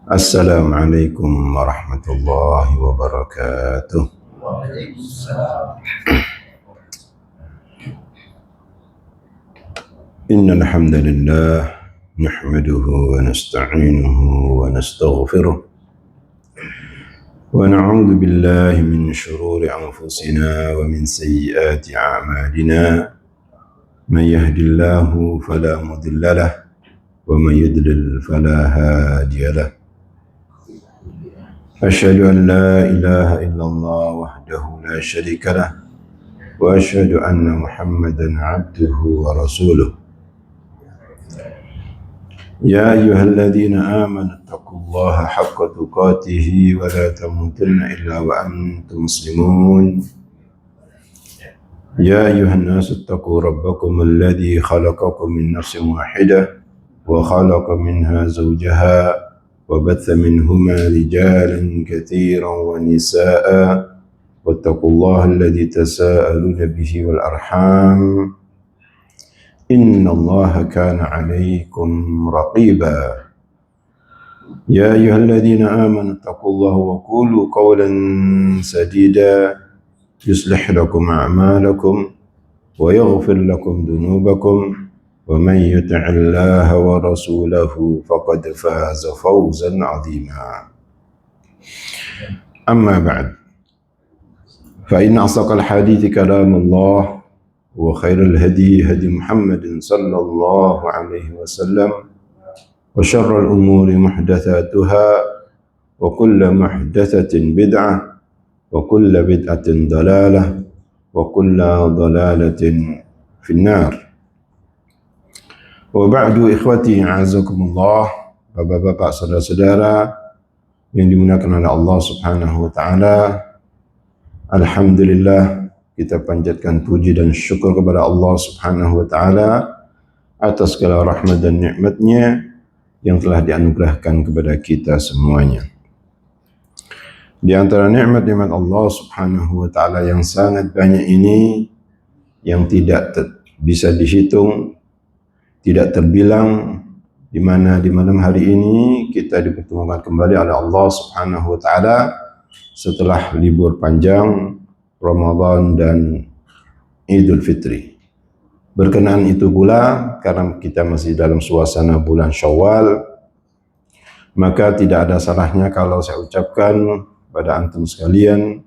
Assalamualaikum warahmatullahi wabarakatuh. Innal hamdalillah nahmaduhu wa nasta'inuhu wa nastaghfiruh wa na'udzu billahi min shururi anfusina wa min sayyiati a'malina. Man yahdihillahu fala mudilla lahu wa man yudlil fala hadiya lahu. أشهد أن لا إله إلا الله وحده لا شريك له وأشهد أن محمدا عبده ورسوله. يا أيها الذين آمنوا اتقوا الله حق تقاته ولا تموتن إلا وأنتم مسلمون. يا أيها الناس اتقوا ربكم الذي خلقكم من نفس واحدة وخلق منها زوجها وبث منهما رجالا كثيرا ونساء واتقوا الله الذي تساءلون به والأرحام إن الله كان عليكم رقيبا. يا أيها الذين آمنوا اتقوا الله وقولوا قولا سديدا يصلح لكم أعمالكم ويغفر لكم ذنوبكم ومن يطع الله ورسوله فقد فاز فوزا عظيما. أما بعد فإن أصدق الحديث كلام الله وخير الهدي هدي محمد صلى الله عليه وسلم وشر الأمور محدثاتها وكل محدثة بدعة وكل بدعة ضلالة وكل ضلالة في النار. Wa ba'du ikhwati a'azakumullah, bapak-bapak, saudara-saudara yang dimuliakan oleh Allah Subhanahu wa taala. Alhamdulillah, kita panjatkan puji dan syukur kepada Allah Subhanahu wa taala atas segala rahmat dan nikmat-Nya yang telah dianugerahkan kepada kita semuanya. Di antara nikmat-nikmat Allah Subhanahu wa taala yang sangat banyak ini, yang tidak bisa dihitung, tidak terbilang, di mana di malam hari ini kita dipertemukan kembali oleh Allah Subhanahu wa taala setelah libur panjang Ramadan dan Idul Fitri. Berkenaan itu pula, karena kita masih dalam suasana bulan Syawal, maka tidak ada salahnya kalau saya ucapkan pada antum sekalian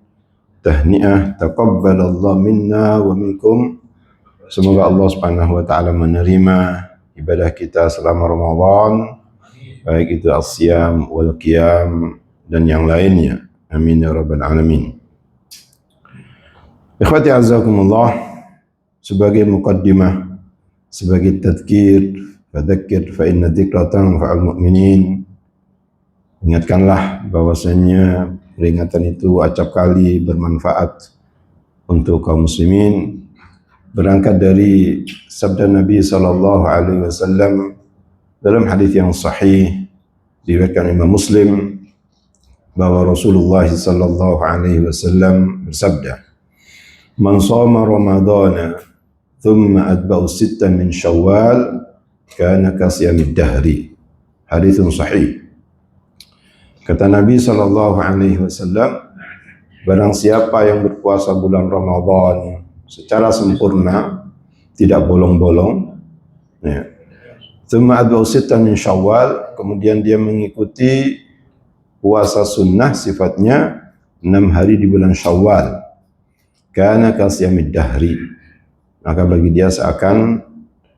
tahniah, taqabbalallahu minna wa minkum. Semoga Allah Subhanahu wa taala menerima ibadah kita selama Ramadan, baik itu as-siyam wal qiyam dan yang lainnya. Amin ya rabbal alamin. Ikhwati azakumullah, sebagai muqaddimah, sebagai tadhkir, fadzakir fa inna dzikra tanfa'ul mu'minin. Ingatkanlah bahwasanya peringatan itu acap kali bermanfaat untuk kaum muslimin. Berangkat dari sabda Nabi sallallahu alaihi wasallam dalam hadis yang sahih diriwayatkan Imam Muslim, bahwa Rasulullah sallallahu alaihi wasallam bersabda, "Man shoma Ramadhana thumma atba'u sittan min Syawal kana kasiyamid dahri." Hadis sahih. Kata Nabi sallallahu alaihi wasallam, barang siapa yang berpuasa bulan Ramadan secara sempurna, tidak bolong-bolong, ya. Tsumma adba'u sittan min Syawal, kemudian dia mengikuti puasa sunnah, sifatnya 6 hari di bulan Syawal. Kana kasiyamid dahri, maka bagi dia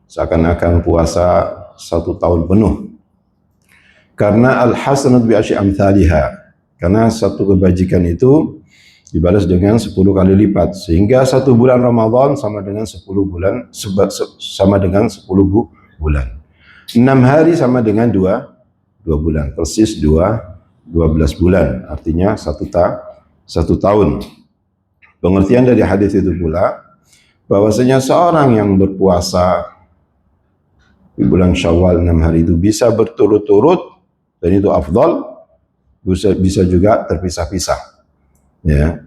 seakan-akan puasa 1 tahun penuh. Karena al-hasanatu bi asyri amsalihha, karena satu kebajikan itu dibalas dengan 10 kali lipat, sehingga 1 bulan Ramadan sama dengan 10 bulan, sama dengan 10 bulan. 6 hari sama dengan 2 bulan, persis 12 bulan, artinya 1 tahun. Pengertian dari hadis itu pula, bahwasanya seorang yang berpuasa di bulan Syawal 6 hari itu bisa berturut-turut, dan itu afdal, bisa juga terpisah-pisah. Ya,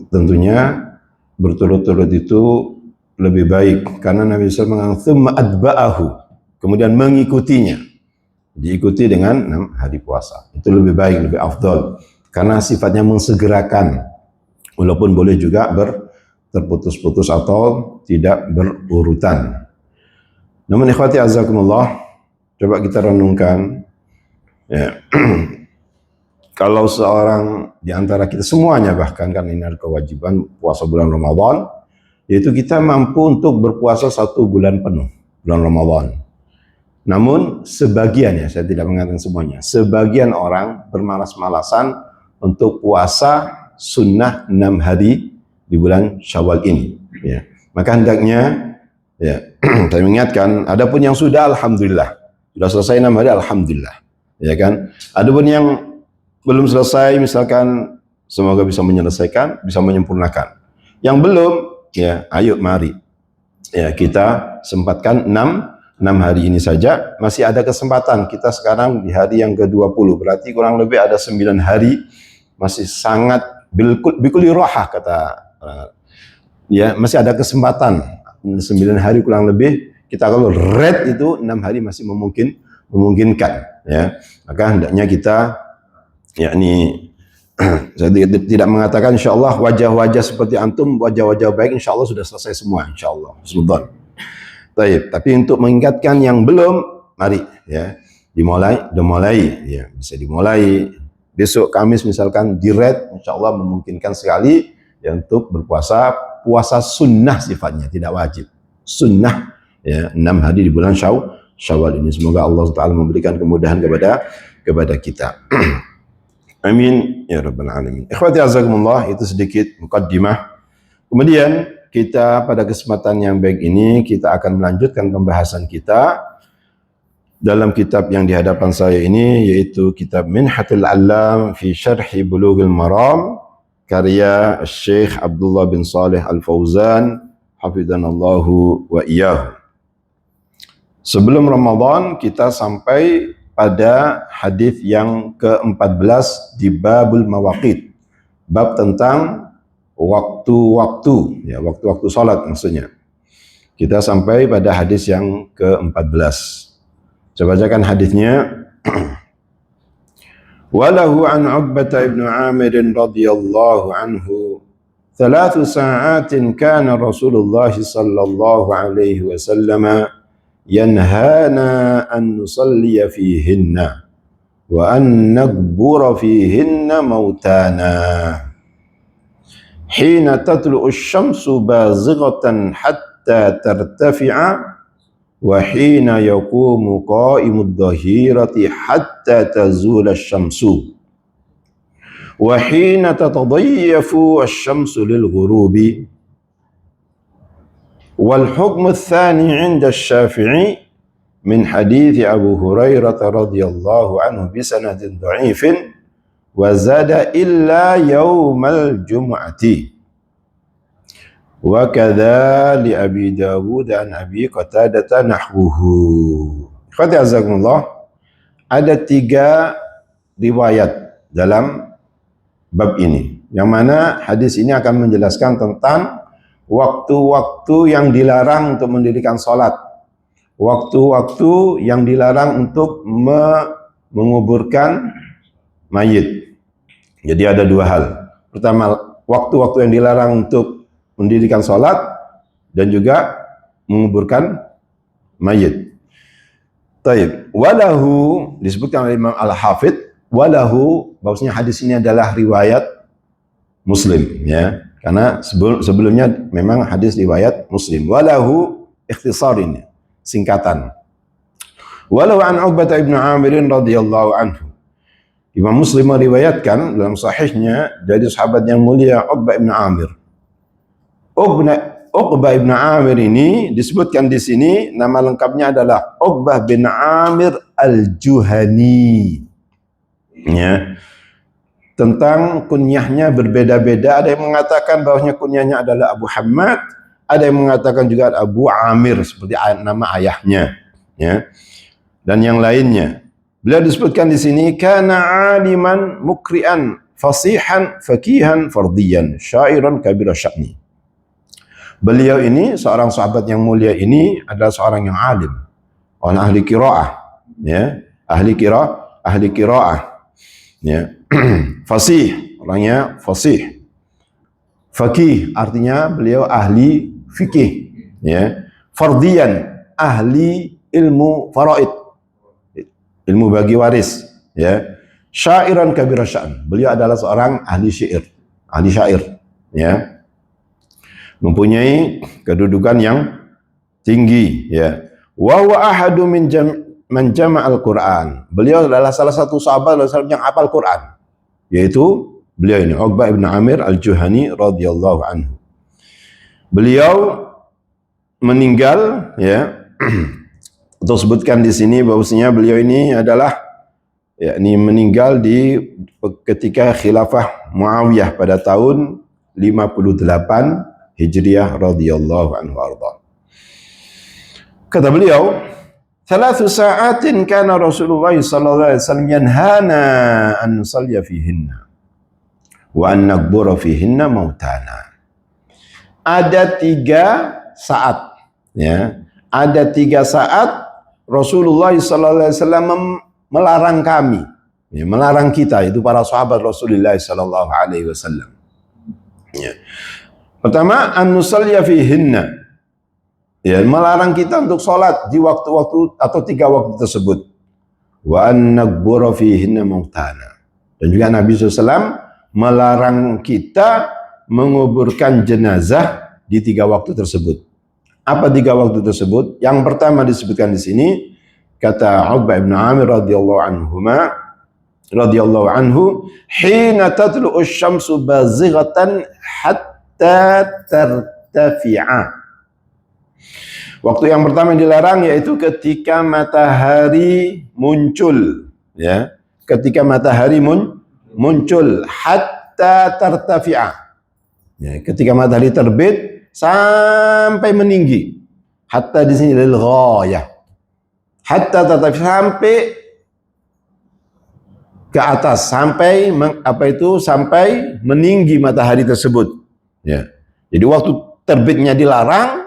tentunya berturut-turut itu lebih baik, karena Nabi SAW mengatakan thumma adba'ahu, kemudian mengikutinya. diikuti dengan 6 hari puasa. Itu lebih baik, lebih afdal. Karena sifatnya mensegerakan. Walaupun boleh juga terputus-putus atau tidak berurutan. Namun ikhwati azakumullah, coba kita renungkan, ya, kalau seorang di antara kita semuanya, bahkan kan ini adalah kewajiban puasa bulan Ramadan, yaitu kita mampu untuk berpuasa 1 bulan penuh, bulan Ramadan. Namun sebagian, ya, saya tidak mengatakan semuanya, sebagian orang bermalas-malasan untuk puasa sunnah 6 hari di bulan Syawal ini. Ya. Maka hendaknya, ya, saya mengingatkan, adapun yang sudah, alhamdulillah, sudah selesai 6 hari, alhamdulillah, ya kan. Adapun yang belum selesai, misalkan, semoga bisa menyelesaikan, bisa menyempurnakan. Yang belum, ya, ayo mari, ya, kita sempatkan 6 hari ini saja. Masih ada kesempatan. Kita sekarang di hari yang ke-20, berarti kurang lebih ada 9 hari, masih sangat bikuli rohah, kata ya, masih ada kesempatan 9 hari kurang lebih. Kita kalau red itu 6 hari masih memungkinkan, ya. Maka hendaknya kita, yakni saya tidak mengatakan insyaallah wajah-wajah seperti antum, wajah-wajah baik insyaallah sudah selesai semua, insyaallah husnudzon. Tapi untuk mengingatkan yang belum, mari, ya, dimulai, ya, bisa dimulai besok Kamis misalkan di red, insyaallah memungkinkan sekali, ya, untuk berpuasa, puasa sunnah sifatnya, tidak wajib, sunnah, ya, 6 hari di bulan Syawal ini. Semoga Allah Taala memberikan kemudahan kepada kita. Amin ya rabbal alamin. Ikhwati azakumullah, itu sedikit mukaddimah. Kemudian kita pada kesempatan yang baik ini kita akan melanjutkan pembahasan kita dalam kitab yang di hadapan saya ini, yaitu kitab Minhatul Allam fi Syarhi Bulughul Maram karya Syekh Abdullah bin Saleh Al-Fauzan hafizanallahu wa iyyahu. Sebelum Ramadan kita sampai pada hadis yang ke-14 di babul mawaqit, bab tentang waktu-waktu, ya, waktu-waktu salat maksudnya. Kita sampai pada hadis yang ke-14. Saya bacakan hadisnya. Walahu an Uqbah ibn Amir radhiyallahu anhu 3 sa'atin kana Rasulullah sallallahu alaihi wasallam yanhana an nusalli fihinna wa an nagbura fihinna mautana hina tatlu'u asy-syamsu bazighatan hatta tartafi'a wa hina yaqumu qa'imud dhahirati hatta tazula asy-syamsu wa hina tatadayyafu asy-syamsu lil ghurubi. Wal hukmu tsani 'inda asy-Syafi'i min hadits Abu Hurairah radhiyallahu anhu bi sanadin dha'ifin wa zada illa yaumal jum'ati wa kadza li Abi Dawud an Abi Qatadah nahwuhu. Ikhwati azakumullah, ada 3 riwayat dalam bab ini, yang mana hadis ini akan menjelaskan tentang waktu-waktu yang dilarang untuk mendirikan salat, waktu-waktu yang dilarang untuk menguburkan mayit. Jadi ada 2 hal. Pertama, waktu-waktu yang dilarang untuk mendirikan salat dan juga menguburkan mayit. Taib. Walahu, disebutkan oleh Imam Al-Hafidh, walahu, bahwasanya hadis ini adalah riwayat Muslim, ya. Karena sebelumnya memang hadis riwayat Muslim. Walahu ikhtisarin, singkatan. Walau an Uqbah ibn Amir radhiyallahu anhu. Imam Muslim meriwayatkan dalam sahihnya dari sahabat yang mulia Uqbah ibn Amir. Uqbah ibn Amir ini disebutkan di sini nama lengkapnya adalah Uqbah bin Amir Al-Juhani. Ya. Tentang kunyahnya berbeda-beda. Ada yang mengatakan bahwasanya kunyahnya adalah Abu Hamad, ada yang mengatakan juga Abu Amir seperti nama ayahnya, ya. Dan yang lainnya. Beliau disebutkan di sini kana aliman mukri'an fasihan faqihan fardiyan syairan kabira sya'ni. Beliau ini, seorang sahabat yang mulia ini adalah seorang yang alim, orang ahli qiraah, ya, ahli qiraah, ya. Fasih, orangnya fasih. Faqih, artinya beliau ahli fikih, ya. Fardiyan, ahli ilmu faraid, ilmu bagi waris, ya. Syairan kabira sya'n, beliau adalah seorang ahli syair, ya. Mempunyai kedudukan yang tinggi, ya. Wa huwa ahadu min man jama'al Qur'an. Beliau adalah salah satu sahabat yang hafal Quran, yaitu beliau ini Uqbah ibn Amir al-Juhani radhiyallahu anhu. Beliau meninggal, ya. Untuk sebutkan di sini bahwasanya beliau ini adalah yakni meninggal di ketika khilafah Muawiyah pada tahun 58 Hijriah radhiyallahu anhu arda. Kata beliau, "Thalathu sa'atin kana Rasulullah sallallahu alaihi wasallam yanhana an nusalli fihinna wa an naqbura fihinna mautana." Ada 3 saat, ya. Ada 3 saat Rasulullah sallallahu alaihi wasallam melarang kami, ya, melarang kita, itu para sahabat Rasulullah sallallahu alaihi wasallam. Ya. Pertama, an nusalliya fihinna. Ya, melarang kita untuk sholat di waktu-waktu atau 3 waktu tersebut. Wa an naqbura fihinna mautana. Dan juga Nabi SAW melarang kita menguburkan jenazah di 3 waktu tersebut. Apa 3 waktu tersebut? Yang pertama disebutkan di sini, kata Uqbah ibn Amir radhiyallahu anhu, hina tatlu'u asy-syamsu bazighatan hatta tartafi'a. Waktu yang pertama yang dilarang yaitu ketika matahari muncul, ya. Ketika matahari muncul hatta tartafi'a. Ya, ketika matahari terbit sampai meninggi. Hatta di sini lil ghayah. Hatta tetapi sampai ke atas, sampai sampai meninggi matahari tersebut. Ya. Jadi waktu terbitnya dilarang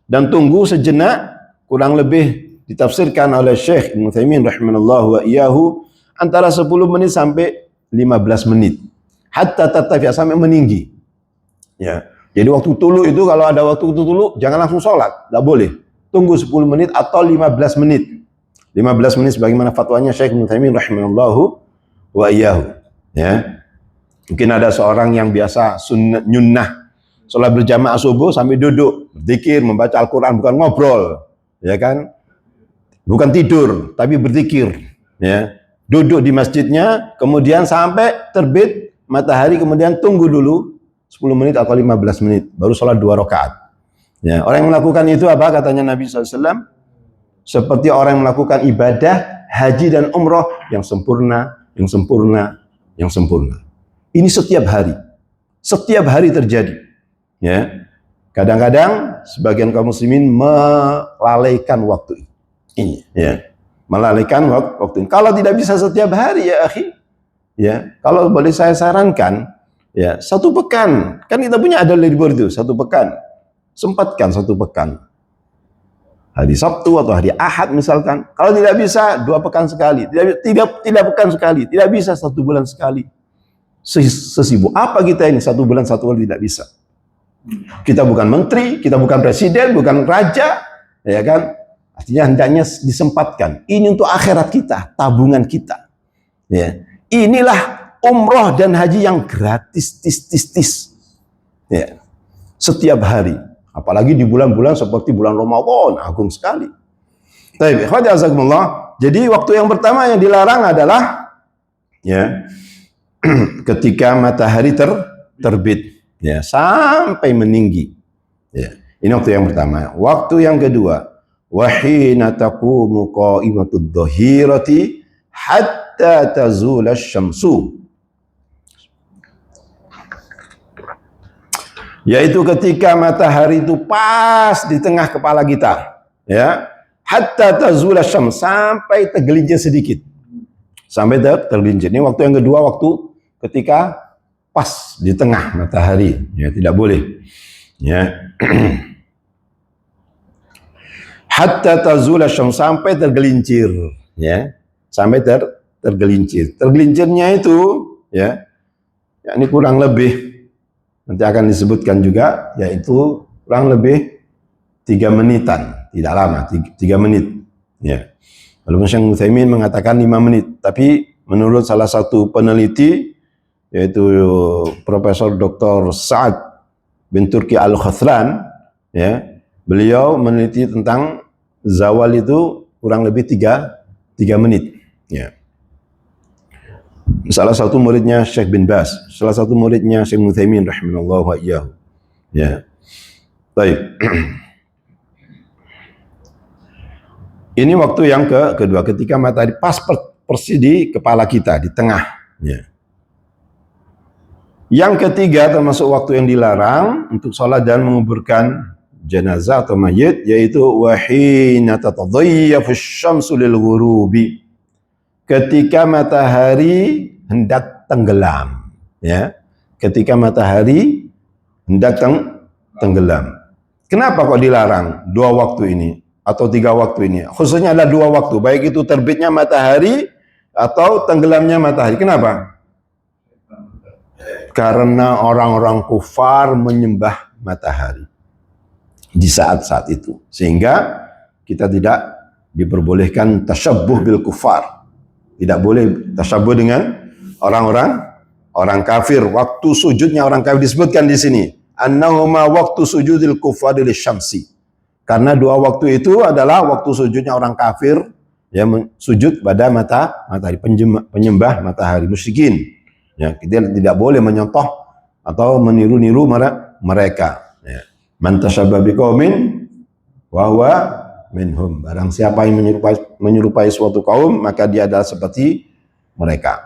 dan tunggu sejenak, kurang lebih ditafsirkan oleh Syekh Ibnu Utsaimin rahimanallahu wa iyyahu antara 10 menit sampai 15 menit. Hatta tatafi, sampai meninggi. Ya. Jadi waktu tulu itu, kalau ada waktu tulu jangan langsung sholat, tidak boleh. Tunggu 10 menit atau 15 menit. 15 menit sebagaimana fatwanya Syekh Ibnu Utsaimin rahimanallahu wa iyyahu. Ya. Mungkin ada seorang yang biasa nyunnah sholat berjamaah subuh sambil duduk, berzikir, membaca Al-Quran, bukan ngobrol, ya kan? Bukan tidur, tapi berzikir, ya. Duduk di masjidnya, kemudian sampai terbit matahari, kemudian tunggu dulu 10 menit atau 15 menit, baru sholat 2 rakaat. Ya, orang yang melakukan itu apa katanya Nabi SAW? Seperti orang yang melakukan ibadah haji dan umroh yang sempurna, yang sempurna, yang sempurna. Ini setiap hari terjadi. Ya, kadang-kadang sebagian kaum muslimin melalaikan waktu ini. Ya, melalaikan waktu ini. Kalau tidak bisa setiap hari, ya akhi, ya, kalau boleh saya sarankan, ya, 1 pekan, kan kita punya ada libur itu, 1 pekan, sempatkan 1 pekan, hari Sabtu atau hari Ahad misalkan. Kalau tidak bisa 2 pekan sekali, tidak pekan sekali, tidak bisa 1 bulan sekali. Sesibuk apa kita ini, 1 bulan 1 kali tidak bisa. Kita bukan menteri, kita bukan presiden, bukan raja, ya kan? Artinya hendaknya disempatkan. Ini untuk akhirat kita, tabungan kita. Ya, inilah umroh dan haji yang gratis, ya, setiap hari. Apalagi di bulan-bulan seperti bulan Ramadan, agung sekali. Baik, ikhwati azakumullah. Jadi waktu yang pertama yang dilarang adalah, ya, ketika matahari terbit, ya, sampai meninggi. Ya, ini waktu yang pertama. Waktu yang kedua, wahina taqumu qa'imatud dhahirati hatta tazula syamsu. Yaitu ketika matahari itu pas di tengah kepala kita, ya, hatta tazula syams, sampai tergelincir sedikit, sampai tergelincir. Ini waktu yang kedua, waktu ketika pas di tengah matahari, ya, tidak boleh, ya. Hatta tazula syams, sampai tergelincir, ya, sampai tergelincir. Tergelincirnya itu ya ini kurang lebih nanti akan disebutkan juga, yaitu kurang lebih 3 menitan, tidak lama, 3 menit. Ya. Walaupun Syekh Utsaimin mengatakan 5 menit, tapi menurut salah satu peneliti, yaitu Profesor Dr. Sa'ad bin Turki Al-Khathran, ya, beliau meneliti tentang zawal itu kurang lebih 3 menit. Ya. Salah satu muridnya Syekh bin Baz, salah satu muridnya Syekh Utsaimin rahimahullah wa iyyahu. Ya. Baik. Ini waktu yang kedua, ketika matahari pas persis di kepala kita, di tengah. Ya. Yang ketiga termasuk waktu yang dilarang untuk sholat dan menguburkan jenazah atau mayit, yaitu wahina tatadayyafu syamsu lil ghurubi, ketika matahari hendak tenggelam. Ya. Ketika matahari hendak tenggelam. Kenapa kok dilarang 2 waktu ini atau 3 waktu ini? Khususnya ada 2 waktu, baik itu terbitnya matahari atau tenggelamnya matahari. Kenapa? Karena orang-orang kufar menyembah matahari di saat-saat itu, sehingga kita tidak diperbolehkan tasyabbuh bil kufar. Tidak boleh tasyabbuh dengan orang kafir. Waktu sujudnya orang kafir disebutkan di sini, annahuma waktu sujudil kufar lil syamsi. Karena 2 waktu itu adalah waktu sujudnya orang kafir yang sujud pada matahari, penyembah matahari, musyrikin. Ya, kita tidak boleh menyontoh atau meniru-niru mereka. Ya. Man tasyabbaha biqaumin wa huwa minhum. Barang siapa yang menyerupai suatu kaum, maka dia adalah seperti mereka.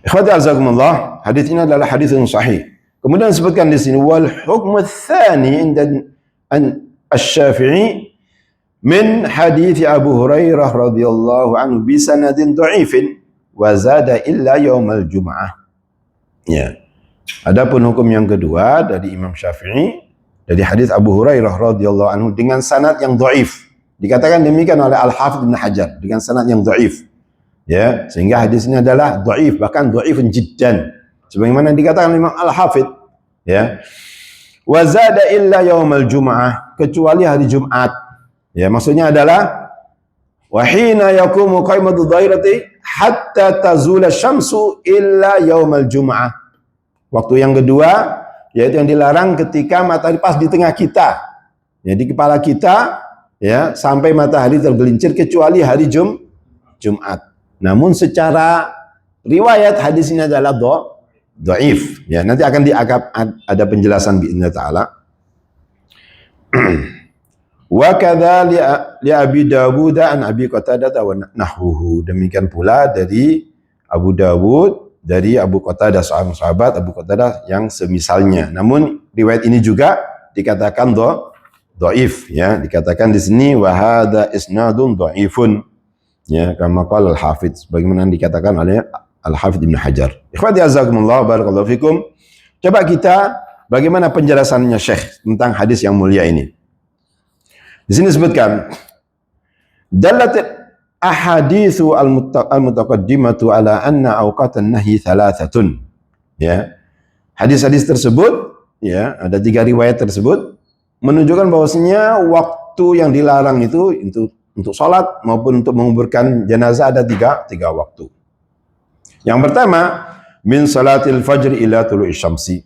Ikhwati azakumullah, hadis ini adalah hadis yang sahih. Kemudian disebutkan di sini wal hukmu tsani inda Asy-Syafi'i min hadits Abu Hurairah radhiyallahu anhu bi sanadin dha'ifin wa zada illa yaumal jum'ah. Ya. Adapun hukum yang kedua dari Imam Syafi'i dari hadis Abu Hurairah radhiyallahu anhu dengan sanad yang dhaif. Dikatakan demikian oleh Al-Hafidz Ibnu Hajar dengan sanad yang dhaif. Ya, sehingga hadis ini adalah dhaif, bahkan dhaifun jiddan. Sebagaimana dikatakan Imam Al-Hafidz, ya. Wa zada illa yaumal jum'ah, kecuali hari Jumat. Ya, maksudnya adalah wa hina yaqumu qaimatu dhairati hatta tazula syamsu illa yaumal jum'ah. Waktu yang kedua yaitu yang dilarang ketika matahari pas di tengah kita. Ya, di kepala kita, ya, sampai matahari tergelincir kecuali hari Jumat. Namun secara riwayat hadis ini adalah dhaif. Ya, nanti akan ada penjelasan bi'idznillah ta'ala. Wa kadza li Abi Dawud an Abi Qatadah wa nahwuhu. Demikian pula dari Abu Dawud, dari Abu Qatadah, sahabat Abu Qatadah yang semisalnya. Namun riwayat ini juga dikatakan dhaif, ya, dikatakan di sini wa hadza isnadun dhaifun. Ya, kama qala Al-Hafidz, bagaimana dikatakan oleh Al-Hafidz Ibnu Hajar. Ikhwati azakumullah, barakallahu fikum. Coba kita bagaimana penjelasannya Syekh tentang hadis yang mulia ini. Di sini disebutkan dalat ahaditsu al-mutaqaddimatu ala anna awqatan nahyi thalathatun. Ya. Hadis-hadis tersebut, ya, ada 3 riwayat tersebut menunjukkan bahwasanya waktu yang dilarang itu untuk salat maupun untuk menguburkan jenazah ada 3 waktu. Yang pertama, min salatil fajr ila tulu'i syamsi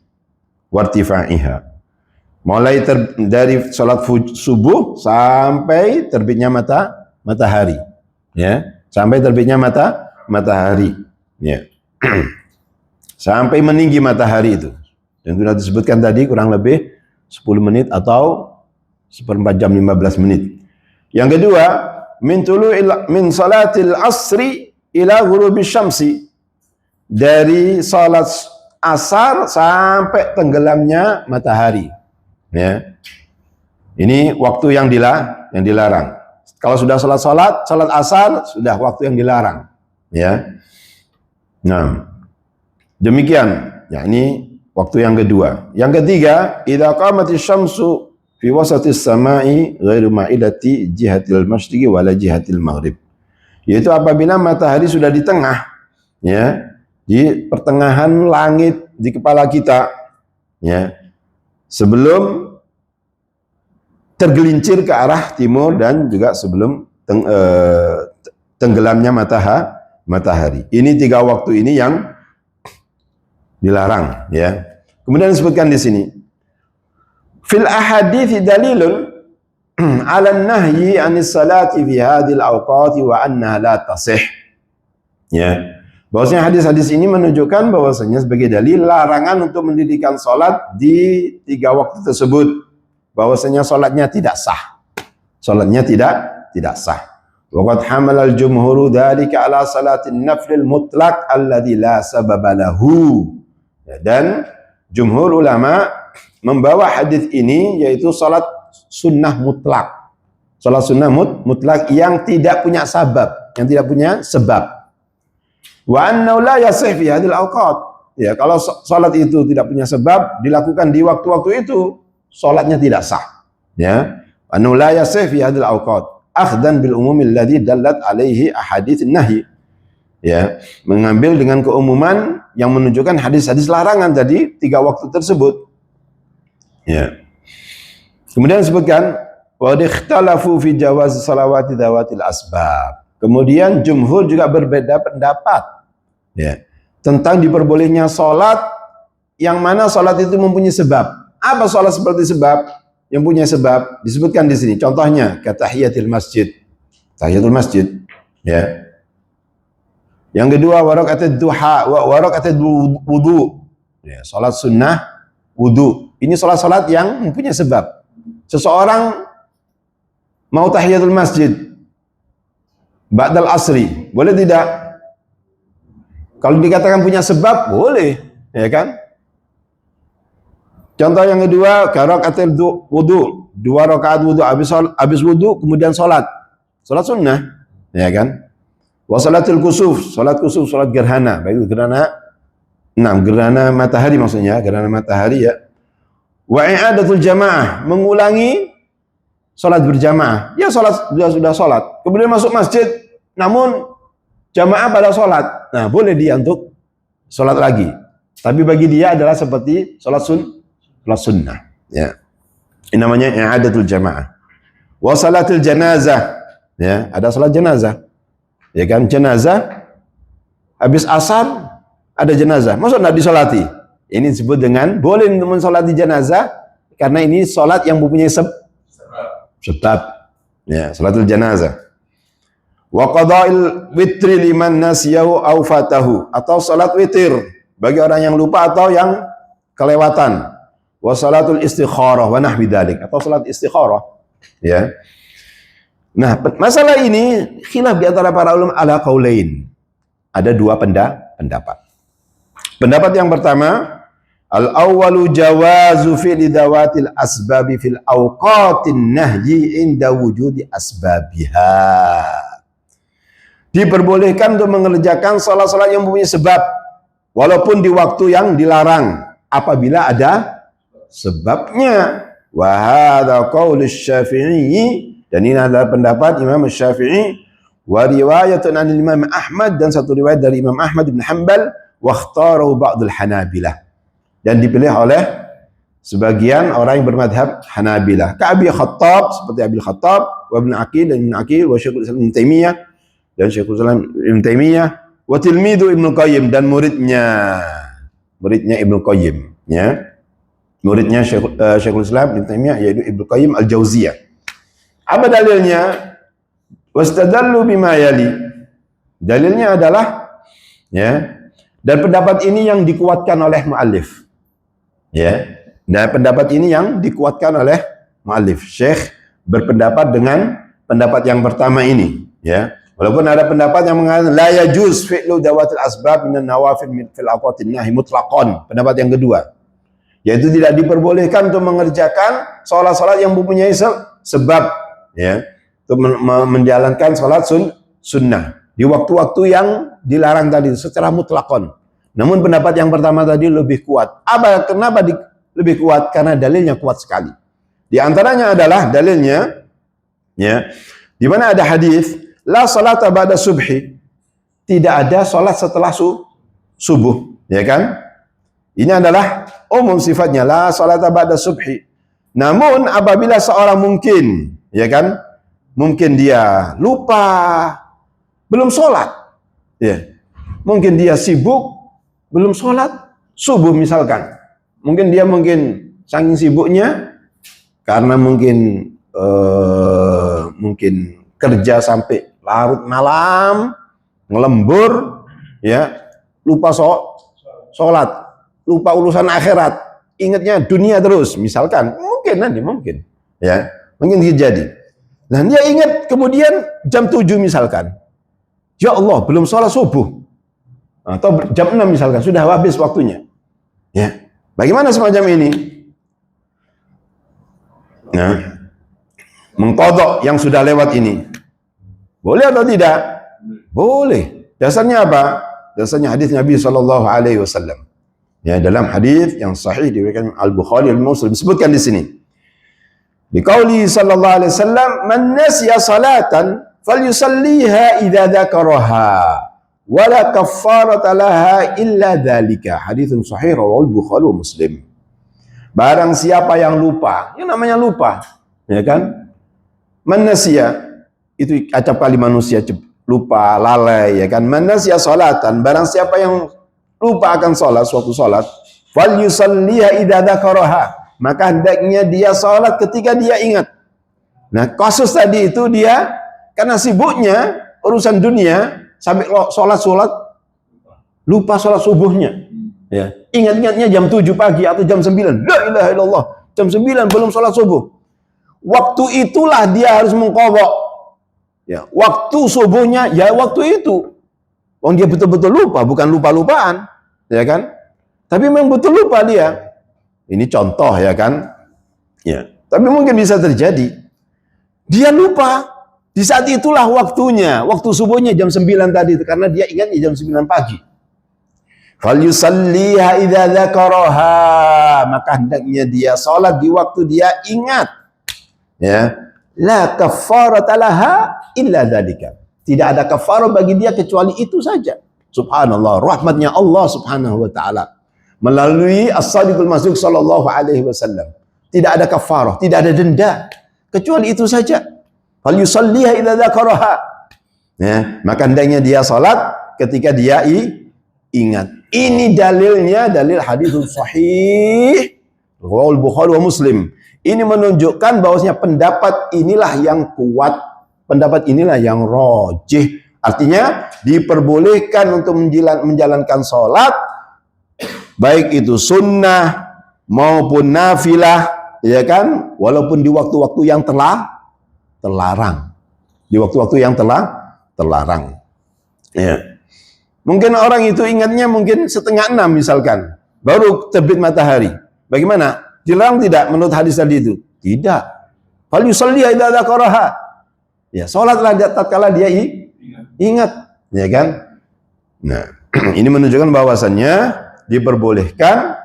wartifa'iha. Mulai dari salat subuh sampai terbitnya matahari. Ya, sampai terbitnya matahari. Ya. Sampai meninggi matahari itu. Yang sudah disebutkan tadi kurang lebih 10 menit atau 1/4 jam 15 menit. Yang kedua, min salatil asri ila ghurubi syamsi. Dari salat asar sampai tenggelamnya matahari. Ya. Ini waktu yang dilarang. Kalau sudah salat asar sudah waktu yang dilarang. Ya. Nah, demikian. Ya, ini waktu yang kedua. Yang ketiga, idza qamatis syamsu fi wasatis samai ghairu ma'ilati jihatil masyriqi wala jihatil maghrib. yaitu apabila matahari sudah di tengah, ya, di pertengahan langit di kepala kita, ya, sebelum tergelincir ke arah timur dan juga sebelum tenggelamnya matahari. Ini 3 waktu ini yang dilarang, ya. Kemudian disebutkan di sini, fil ahadithi dalilun ala nahyi anis salati fi hadhil awqati wa anna la tasih. Ya. Bahwasanya hadis-hadis ini menunjukkan bahwasanya sebagai dalil larangan untuk mendirikan salat di 3 waktu tersebut. Bahwasanya salatnya tidak sah. Salatnya tidak sah. Wa qad hamala al-jumhur dzalika ala salatin naflil mutlaq alladzi la sababa lahu. Dan jumhur ulama membawa hadis ini yaitu salat sunnah mutlak. Salat sunnah mutlak yang tidak punya sebab. Wa annahu la yasih fi hadhil awqat. Ya, kalau salat itu tidak punya sebab dilakukan di waktu-waktu itu, salatnya tidak sah. Ya. Annahu la yasih fi hadhil awqat. Akhdan bil umumil ladzi dallat alaihi ahadits nahi. Ya, mengambil dengan keumuman yang menunjukkan hadis-hadis larangan tadi 3 waktu tersebut. Ya. Kemudian disebutkan wa ikhtalafu fi jawaz salawati dzawatil asbab. Kemudian jumhur juga berbeda pendapat, ya, tentang diperbolehnya salat yang mana salat itu mempunyai sebab. Apa salat seperti sebab yang punya sebab? Disebutkan di sini. Contohnya tahiyatul masjid. Tahiyatul masjid, ya. Yang kedua warakatul duha wa warakatul wudu. Ya, salat sunnah wudu. Ini salat-salat yang mempunyai sebab. Seseorang mau tahiyatul masjid ba'dal asri, boleh tidak? Kalau dikatakan punya sebab, boleh, ya kan? Contoh yang kedua, rakaat wudu, 2 rakaat wudu, habis wudu kemudian salat sunnah, ya kan? Wa salatul kusuf, salat gerhana, baik gerhana matahari maksudnya, gerhana matahari, ya. Wa i'adatul jamaah, mengulangi salat berjamaah. Ya sudah salat, kemudian masuk masjid, namun jamaah pada salat. Nah, boleh dia untuk salat lagi. Tapi bagi dia adalah seperti salat sunnah. Ya. Ini namanya i'adatul jamaah. Wa salatul janazah. Ya, ada salat jenazah. Ya kan, jenazah habis asar ada jenazah. Masa enggak disolati? Ini disebut dengan boleh mensolati jenazah karena ini salat yang mempunyai sebab. Ya, salatul janazah. Wa qada'il witri liman nasiyahu aw fatahu, atau salat witir bagi orang yang lupa atau yang kelewatan. Wa salatul istikharah wa nahwi dzalik, atau salat istikharah, ya. Nah, masalah ini khilaf di antara para ulama ala qaulain. Ada 2 pendapat. Pendapat yang pertama, al-awwalu jawazu fi'li dawatil asbabi fil awqatin nahyi inda wujudi asbabiha. Diperbolehkan untuk mengerjakan salat-salat yang mempunyai sebab walaupun di waktu yang dilarang apabila ada sebabnya. Wa hadza qaul Syafi'i, dan ini adalah pendapat Imam Syafi'i, wa riwayatun an Imam Ahmad, dan satu riwayat dari Imam Ahmad bin Hanbal, wa ikhtarahu ba'dul Hanabilah, dan dipilih oleh sebagian orang yang bermadhab Hanabilah. Ka Abi Khattab, seperti Abi Khattab, wa Ibn Aqil, dan Ibn Aqil, wa Syekhul Islam Ibn Taimiyah, dan Syekhul Islam Ibn Taimiyah, wa tilmidu Ibn Qayyim, dan muridnya Ibn Qayyim, ya. Muridnya Syekhul Islam Ibn Taimiyah yaitu Ibn Qayyim Al-Jauziyah. Apa dalilnya? Wastadallu bima yali. Dalilnya adalah, ya, dan pendapat ini yang dikuatkan oleh muallif. Ya. Dan pendapat ini yang dikuatkan oleh muallif. Syekh berpendapat dengan pendapat yang pertama ini, ya. Walaupun ada pendapat yang mengatakan la yajuz fi'lu dawatil asbab minan nawafil fil awqatin nahi mutlaqan. Pendapat yang kedua, yaitu tidak diperbolehkan untuk mengerjakan salat-salat yang mempunyai sebab, ya, untuk menjalankan salat sunnah di waktu-waktu yang dilarang tadi secara mutlakon. Namun pendapat yang pertama tadi lebih kuat. Kenapa lebih kuat? Karena dalilnya kuat sekali. Di antaranya adalah dalilnya, ya, di mana ada hadis la salata ba'da subhi. Tidak ada salat setelah subuh, ya kan? Ini adalah umum sifatnya, la salata ba'da subhi. Namun apabila seorang mungkin, ya kan? Mungkin dia lupa belum sholat, ya. Mungkin dia sibuk belum sholat subuh misalkan. Mungkin dia saking sibuknya karena mungkin kerja sampai larut malam, ngelembur, ya, lupa sholat, lupa urusan akhirat, ingatnya dunia terus, misalkan, mungkin, ya, mungkin terjadi. Nah, dia ingat kemudian jam 7 misalkan, ya Allah, belum sholat subuh, atau jam 6 misalkan, sudah habis waktunya, ya, bagaimana semacam ini? Nah, mengqadha yang sudah lewat ini, boleh atau tidak? Boleh. Dasarnya apa? Dasarnya hadis Nabi sallallahu alaihi wasallam. Ya, dalam hadis yang sahih diriwayatkan Al-Bukhari dan Muslim disebutkan di sini. Di qauli sallallahu alaihi wasallam, "Man nasiya salatan falyusalliha idza dzakaraha wa la kaffarata laha illa dzalika." Haditsun sahih rawahu Al-Bukhari wa Muslim. Barang siapa yang lupa, yang namanya lupa, ya kan? Man nasiya itu acap kali manusia lupa, lalai, ya kan? Man nasiya salatan, barang siapa yang lupa akan salat, suatu salat, fal yusalliha idza dzakaraha, maka hendaknya dia salat ketika dia ingat. Nah, kasus tadi itu dia karena sibuknya urusan dunia sampai salat lupa salat subuhnya. Ya, ingat-ingatnya jam 7 pagi atau jam 9. La ilaha illallah, jam 9 belum salat subuh. Waktu itulah dia harus mengqadha. Ya, waktu subuhnya ya waktu itu. Wong dia betul-betul lupa, bukan lupa-lupaan, ya kan? Tapi memang betul lupa dia. Ini contoh, ya kan? Ya. Tapi mungkin bisa terjadi dia lupa. Di saat itulah waktunya, waktu subuhnya jam 9 tadi itu, karena dia ingatnya jam 9 pagi. Fal yusalliha idza dzakaraha, maka hendaknya dia salat di waktu dia ingat. Ya. La kaffarata laha illa dzalika. Tidak ada kafarah bagi dia kecuali itu saja. Subhanallah, rahmatnya Allah Subhanahu wa taala melalui As-Shadiqul Masduq sallallahu alaihi wasallam. Tidak ada kafarah, tidak ada denda kecuali itu saja. Fal yusalliha idza dzakaraha. Ya, maka hendaknya dia salat ketika dia ingat. Ini dalilnya, dalil haditsul sahih riwayat Bukhari wa Muslim. Ini menunjukkan bahwasanya pendapat inilah yang kuat, pendapat inilah yang rajih. Artinya diperbolehkan untuk menjalankan sholat, baik itu sunnah maupun nafilah, ya kan? Walaupun di waktu-waktu yang terlarang, di waktu-waktu yang terlarang. Ya. Mungkin orang itu ingatnya mungkin 5:30 misalkan, baru terbit matahari. Bagaimana? Dilarang tidak menurut hadis tadi itu? Tidak. Fal yusalliha idza dzakaraha. Ya, salatlah tatkala dia ingat, ya kan? Nah, ini menunjukkan bahwasannya diperbolehkan,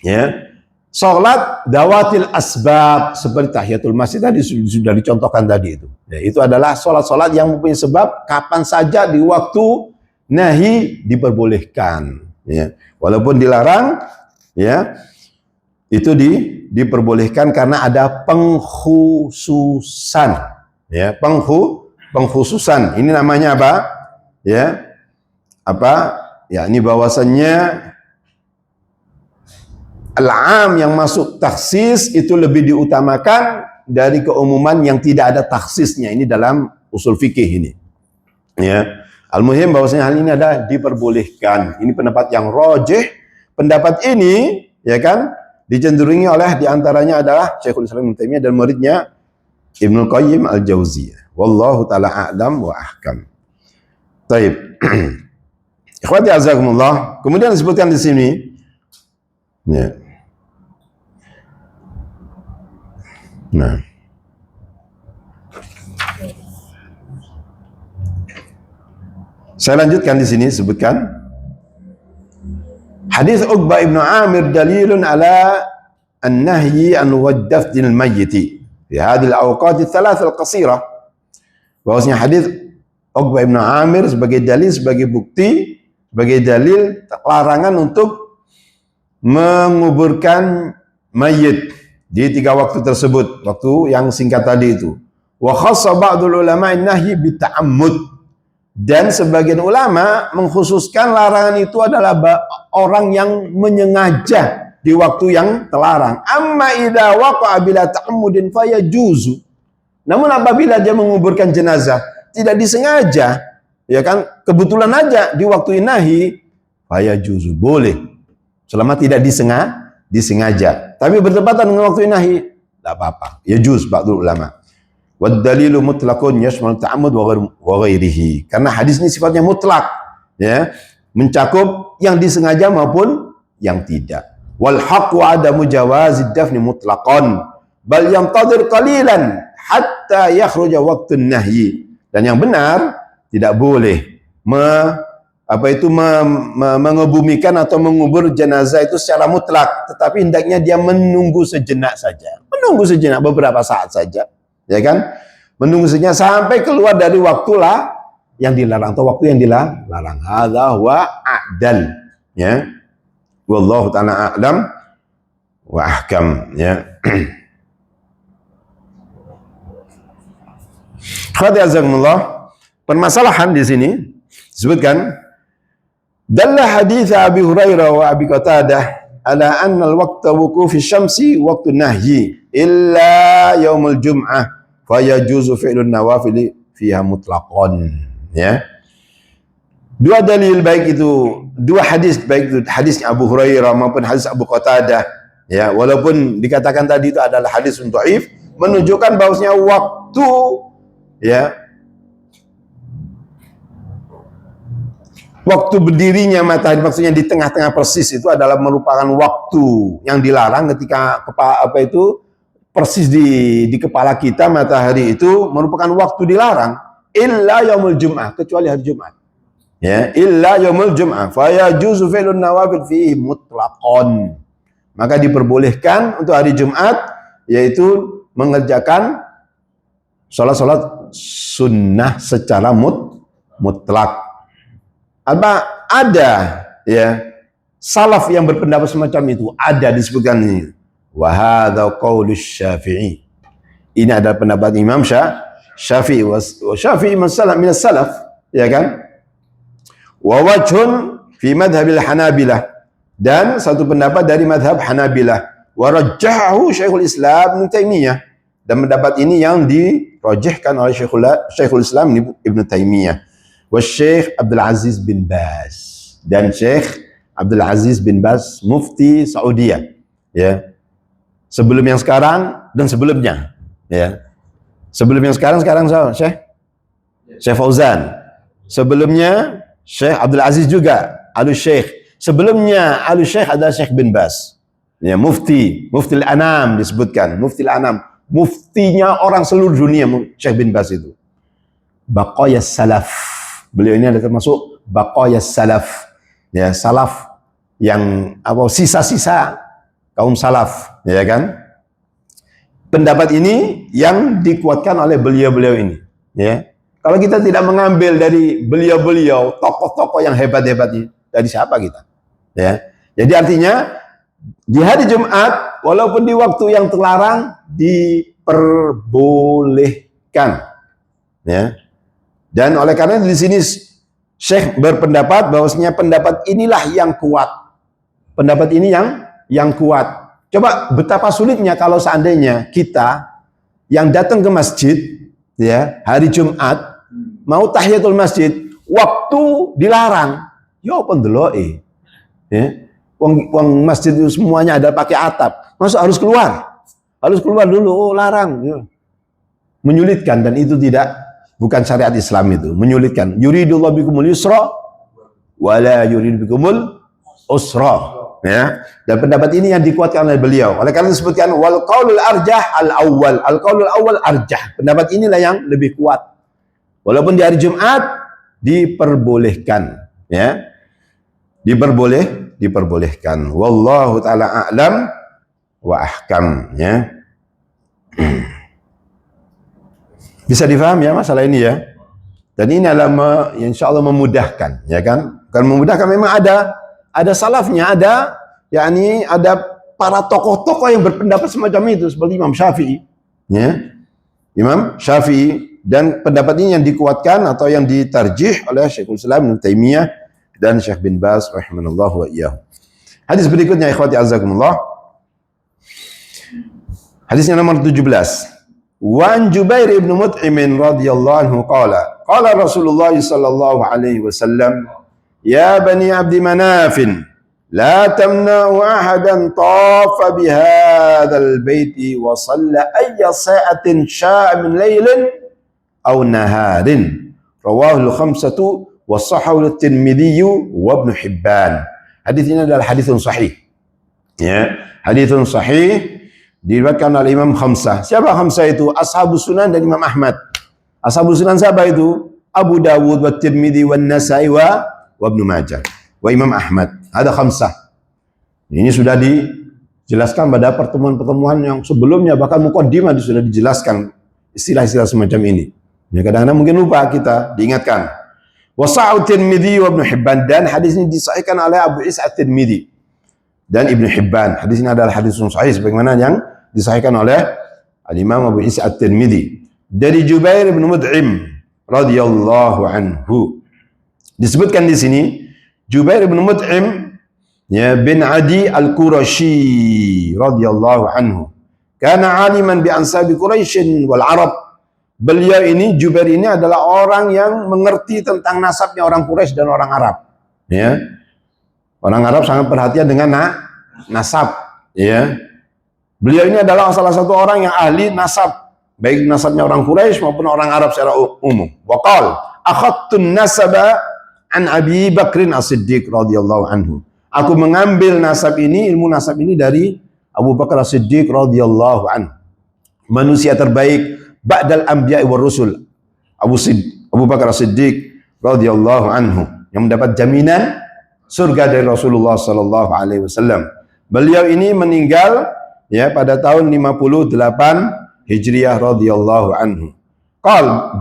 ya, salat dawatil asbab seperti tahiyatul masjid tadi sudah dicontohkan tadi itu. Ya, itu adalah salat-salat yang mempunyai sebab kapan saja di waktu nahi diperbolehkan, ya. Walaupun dilarang, ya. Itu diperbolehkan karena ada pengkhususan, ya, pengkhususan. Ini namanya apa? Ya, apa? Ya, ini bahwasannya al-am yang masuk taksis itu lebih diutamakan dari keumuman yang tidak ada taksisnya. Ini dalam usul fikih ini. Ya, al-muhim bahwasanya hal ini ada diperbolehkan. Ini pendapat yang rajih. Pendapat ini, ya kan, dicenderungi oleh diantaranya adalah Syekhul Islam Ibnu Taimiyah dan muridnya Ibnu Qayyim Al-Jauziyah. Wallahu taala a'lam wa ahkam. Baik. Ikhwati azakumullah. Kemudian disebutkan di sini, ya. Nah. Saya lanjutkan di sini sebutkan hadis Uqbah ibn Amir dalilun ala an-nahyi an waddafdil mayyiti fi hadhihi al-awqat al-thalath al-qasirah. Bahwasanya hadis Uqbah bin Amir sebagai dalil, sebagai bukti, sebagai dalil larangan untuk menguburkan mayit di 3 waktu tersebut, waktu yang singkat tadi itu. Wa khassa ba'dul ulama nahyi bita'ammud, dan sebagian ulama mengkhususkan larangan itu adalah orang yang menyengaja di waktu yang terlarang. Amma idza waqa'a bila ta'ammudin fayajuzu. Namun apabila dia menguburkan jenazah tidak disengaja, ya kan, kebetulan aja di waktu nahi, fayajuzu, boleh. Selama tidak disengaja. Tapi bertepatan dengan waktu nahi, tidak apa-apa. Ya juz ba'dul ulama. Wad dalilu mutlaqun yashmal ta'ammud wa ghairihi. Karena hadis ini sifatnya mutlak, ya, mencakup yang disengaja maupun yang tidak. Wal haqqu adamu jawazid dafni mutlaqan bal yantadir qalilan hatta yakhruja waqtun nahyi. Dan yang benar tidak boleh mengebumikan atau mengubur jenazah itu secara mutlak, tetapi hendaknya dia menunggu sejenak saja. Menunggu sejenak, beberapa saat saja. Ya kan? Menunggu sejenak sampai keluar dari waktulah yang dilarang atau waktu yang dilarang. Hadza wa a'dal, ya. Wallahu ta'ala a'lam wa ahkam, ya. Khadi'azakumullah. Permasalahan di sini disebutkan dalla hadits Abi Hurairah wa Abi Qatadah ala anna al-waqta wuqufi syamsi waqtu nahyi illa yaumul jum'ah fayajuzu fi'lun nawafil fiha mutlaqan, ya. Dua dalil, baik itu dua hadis, baik itu hadisnya Abu Hurairah maupun hadis Abu Qatadah, ya, walaupun dikatakan tadi itu adalah hadis dhaif, menunjukkan bahwasanya waktu, ya, waktu berdirinya matahari, maksudnya di tengah-tengah persis, itu adalah merupakan waktu yang dilarang ketika persis di kepala kita matahari itu merupakan waktu dilarang, illa yaumul jum'ah, kecuali hari Jumat, ya, illa yaumul jum'ah fa yajuzu fi'lun nawafil fihi mutlaqan, maka diperbolehkan untuk hari Jumat, yaitu mengerjakan salat sunnah secara mutlak. Ada, ya, salaf yang berpendapat semacam itu, ada disebutkan ini. Wa hadza qaulus Syafi'i. Ini adalah pendapat Imam Syafi'i, wa Syafi'i min salaf, ya kan? Wa wajhun fi madhhabil Hanabilah, dan satu pendapat dari madhab Hanabilah. Wa rajjahu Syekhul Islam Ibnu Taimiyah, dan pendapat ini yang dirajihkan oleh Syekhul Islam Ibnu Taimiyah. Wa Syekh Abdul Aziz bin Baz, dan Syekh Abdul Aziz bin Baz mufti Saudiyah, ya. Sebelum yang sekarang dan sebelumnya, ya. Sebelum yang sekarang Syekh Fauzan. Sebelumnya Syekh Abdul Aziz juga, Al-Syekh. Sebelumnya Al-Syekh adalah Syekh bin Baz. Ya, mufti al-Anam disebutkan, mufti al-Anam. Muftinya orang seluruh dunia, Syekh bin Baz itu. Baqayas salaf. Beliau ini adalah termasuk baqayas salaf. Ya, salaf yang sisa-sisa kaum salaf, ya kan? Pendapat ini yang dikuatkan oleh beliau-beliau ini, ya. Kalau kita tidak mengambil dari beliau-beliau, tokoh-tokoh yang hebat-hebat ini, dari siapa kita? Ya. Jadi artinya di hari Jumat, walaupun di waktu yang terlarang, diperbolehkan, ya. Dan oleh karena di sini Syekh berpendapat bahwasanya pendapat inilah yang kuat. Pendapat ini yang kuat. Coba betapa sulitnya kalau seandainya kita yang datang ke masjid, ya, hari Jumat mau tahiyatul masjid, waktu dilarang, ya pendeloke. Ya. Wong masjid itu semuanya ada pakai atap. Masa harus keluar? Harus keluar dulu, oh larang. Ya. Menyulitkan, dan itu bukan syariat Islam itu, menyulitkan. Yuridullahu bikumul yusra wala yuridu bikumul usra, ya. Dan pendapat ini yang dikuatkan oleh beliau. Oleh karena disebutkan wal qaulul arjah al awwal. Al qaulul awwal arjah. Pendapat inilah yang lebih kuat. Walaupun di hari Jumat diperbolehkan, ya. Diperbolehkan. Wallahu taala a'lam wa ahkam, ya. Bisa difahami ya masalah ini, ya? Dan ini adalah insyaallah memudahkan, ya kan? Bukan memudahkan, memang ada salafnya, ada para tokoh-tokoh yang berpendapat semacam itu seperti Imam Syafi'i, ya. Imam Syafi'i, dan pendapat ini yang dikuatkan atau yang ditarjih oleh Syekhul Islam Ibnu Taimiyah dan Syekh bin Baz rahimanallahu wa iyyahu. Hadis berikutnya ikhwati azakumullah. Hadisnya nomor 17. Wan Jubair ibn Mut'im radhiyallahu anhu qala Rasulullah sallallahu alaihi wasallam ya bani Abdi Manaf la tamna'u ahadan tafa bihadzal baiti wa shalla ayya sa'atin sya'a min lailin aw naharin rawahu al-khamsatu wa sahahu at-Tirmidzi wa Ibnu Hibban. Hadis ini adalah haditsun sahih, ya, haditsun sahih diriwayatkan oleh Imam Khamsah. Siapa Khamsah itu? Ashabus Sunan dan Imam Ahmad. Ashabus Sunan siapa itu? Abu Dawud wa Tirmidzi wa Nasai wa Ibnu Majah wa Imam Ahmad. Ada Khamsah. Ini sudah dijelaskan pada pertemuan-pertemuan yang sebelumnya, bahkan muqaddimah sudah dijelaskan istilah-istilah semacam ini. Ya, kadang-kadang mungkin lupa kita diingatkan. Wa sa'u Tirmidzi wa Ibnu Hibban, dan hadis ini disahihkan oleh Abu Isa At-Tirmidzi dan Ibnu Hibban. Hadis ini adalah hadis sahih sebagaimana yang disahihkan oleh Al-Imam Abu Isa At-Tirmidzi dari Jubair bin Mut'im radhiyallahu anhu. Disebutkan di sini Jubair bin Mut'im, ya, bin Adi Al-Qurashi radhiyallahu anhu. Kana aliman bi ansabi Quraisy wal Arab. Beliau ini, Jubair ini adalah orang yang mengerti tentang nasabnya orang Quraisy dan orang Arab, ya. Orang Arab sangat perhatian dengan nasab, ya. Beliau ini adalah salah satu orang yang ahli nasab, baik nasabnya orang Quraisy maupun orang Arab secara umum. Wa qala akhadtun nasaba an Abi Bakrin As-Siddiq radhiyallahu anhu. Aku mengambil nasab ini, ilmu nasab ini dari Abu Bakar As-Siddiq radhiyallahu anhu. Manusia terbaik ba'dal anbiya'i war rusul. Abu Bakar As-Siddiq radhiyallahu anhu yang mendapat jaminan surga dari Rasulullah sallallahu alaihi wasallam. Beliau ini meninggal, ya, pada tahun 58 Hijriah radhiyallahu anhu.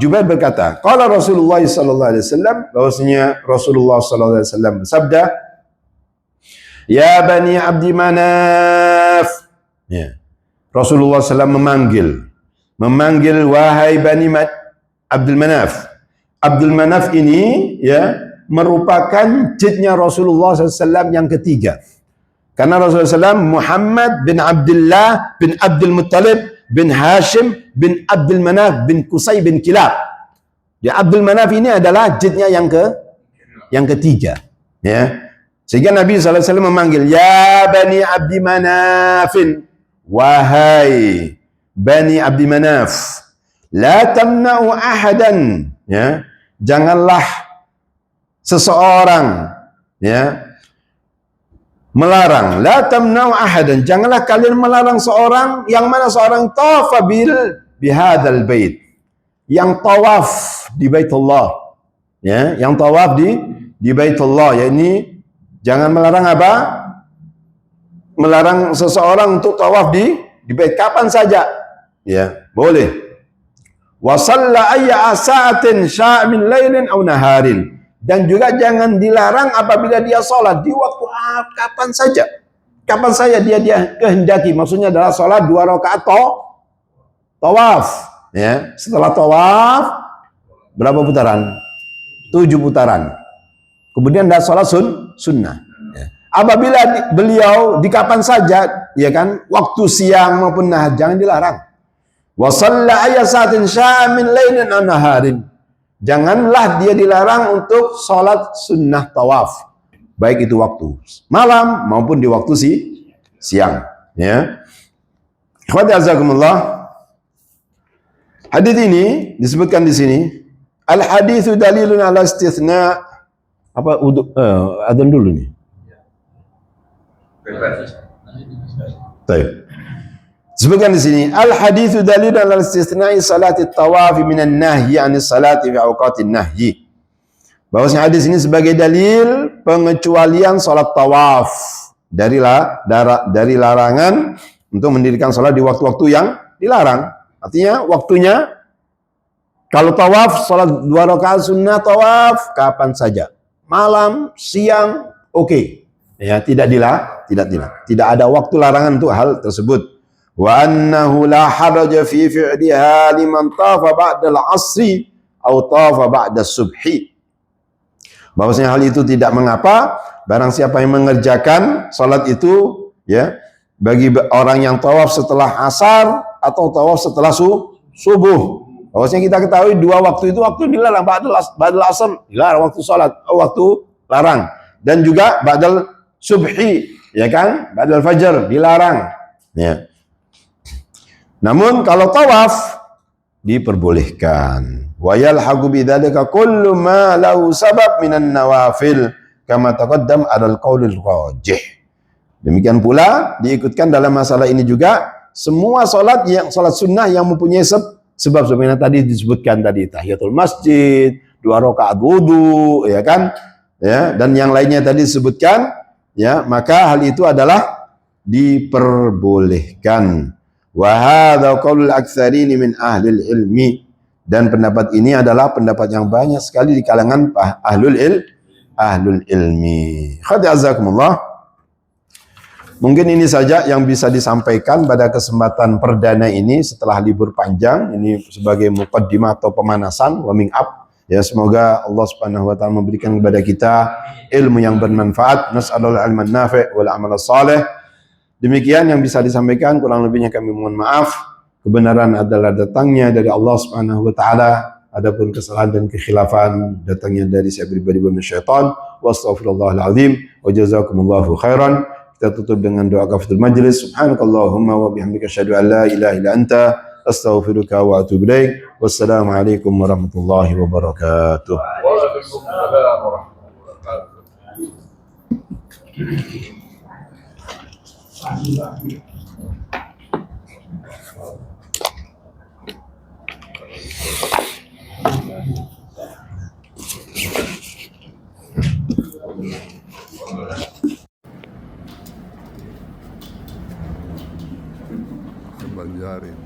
Jubair berkata, qala Rasulullah sallallahu alaihi wasallam, bahwasanya Rasulullah sallallahu alaihi wasallam bersabda, ya bani Abdi Manaf. Ya. Rasulullah SAW memanggil wahai bani Abdul Manaf. Abdul Manaf ini, ya, merupakan jadnya Rasulullah SAW yang ketiga. Karena Rasulullah SAW Muhammad bin Abdullah bin Abdul Muttalib bin Hashim bin Abdul Manaf bin Qusay bin Kilab. Ya, Abdul Manaf ini adalah jadnya yang ketiga, ya. Sehingga Nabi SAW memanggil, ya Bani Abdi Manafin, wahai Bani Abdi Manaf, la tamna'u ahadan, ya, janganlah seseorang, ya, melarang, la tamna'u ahadan, janganlah kalian melarang seorang, yang mana seorang tawafa bihadzal bait, yang tawaf di Baitullah, ya, yang tawaf di Baitullah, yakni jangan melarang apa? Melarang seseorang untuk tawaf di bait kapan saja, ya, boleh. Wa shalla ayya sa'atin sya'a min lailin aw naharin, dan juga jangan dilarang apabila dia sholat di waktu kapan saja. Kapan saja dia kehendaki. Maksudnya adalah sholat 2 rakaat tawaf, ya. Setelah tawaf berapa putaran? 7 putaran. Kemudian ada sholat sunnah. Ya. Apabila beliau di kapan saja, ya kan, waktu siang maupun nahar, jangan dilarang. Wa shalla ayya sa'atin sya'a min lailin aw naharin, janganlah dia dilarang untuk sholat sunnah tawaf, baik itu waktu malam maupun di waktu siang, ya. Ikhwati azakumullah, hadis ini disebutkan di sini, al haditsu dalilun ala istitsna, apa adzan dulu nih. Baik. Disebutkan di sini, al haditsu dalilun ala istitsna'i salati tawafi minan nahyi 'anis salati fi awqatin nahyi. Bahwasanya hadis ini sebagai dalil pengecualian salat tawaf dari larangan untuk mendirikan salat di waktu-waktu yang dilarang. Artinya waktunya Kalau tawaf, salat 2 rakaat sunnah tawaf kapan saja, malam, siang, oke. Ya, tidak ada waktu larangan untuk hal tersebut. Wa annahu la haraja fi fi'liha liman tafa ba'da al-'asri atau tafa ba'da subhi. Bahwasanya hal itu tidak mengapa barang siapa yang mengerjakan salat itu, ya, bagi orang yang tawaf setelah asar atau tawaf setelah subuh. Bahwasanya kita ketahui 2 waktu itu waktu dilarang, ba'dal asar dilarang waktu salat, waktu larang, dan juga ba'dal subhi, ya kan, ba'dal fajar dilarang, ya. Namun kalau tawaf diperbolehkan. Wa yalhaqu bidzalika kullu ma lahu sabab minan nawafil kama taqaddam alal qaulil rajih. Demikian pula diikutkan dalam masalah ini juga semua salat sunnah yang mempunyai sebab sebenarnya tadi disebutkan tadi tahiyatul masjid, 2 rakaat wudu, ya kan? Ya, dan yang lainnya tadi disebutkan, ya, maka hal itu adalah diperbolehkan. Wa hadza qaulul aktsarin min ahlil ilmi, dan pendapat ini adalah pendapat yang banyak sekali di kalangan ahlul ilmi. Khadi'azakumullah. Mungkin ini saja yang bisa disampaikan pada kesempatan perdana ini setelah libur panjang ini sebagai muqaddimah atau pemanasan, warming up. Ya, semoga Allah Subhanahu wa taala memberikan kepada kita ilmu yang bermanfaat. Nas'alul ilman nafi' wal amal salih. Demikian yang bisa disampaikan, kurang lebihnya kami mohon maaf. Kebenaran adalah datangnya dari Allah Subhanahu wa taala. Adapun kesalahan dan kekhilafan datangnya dari saya pribadi dan syaitan. Wastaghfirullahal azim wa jazakumullahu khairan. Kita tutup dengan doa kafaratul majlis. Subhanakallahumma wa bihamdika asyhadu an la ilaha illa anta astaghfiruka wa atubu ilaik. Wassalamualaikum warahmatullahi wabarakatuh. Waalaikumsalam warahmatullahi wabarakatuh. Banjarin.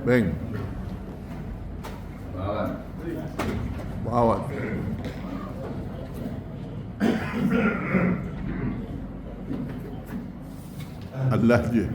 Beng. Bawat. Allah dia.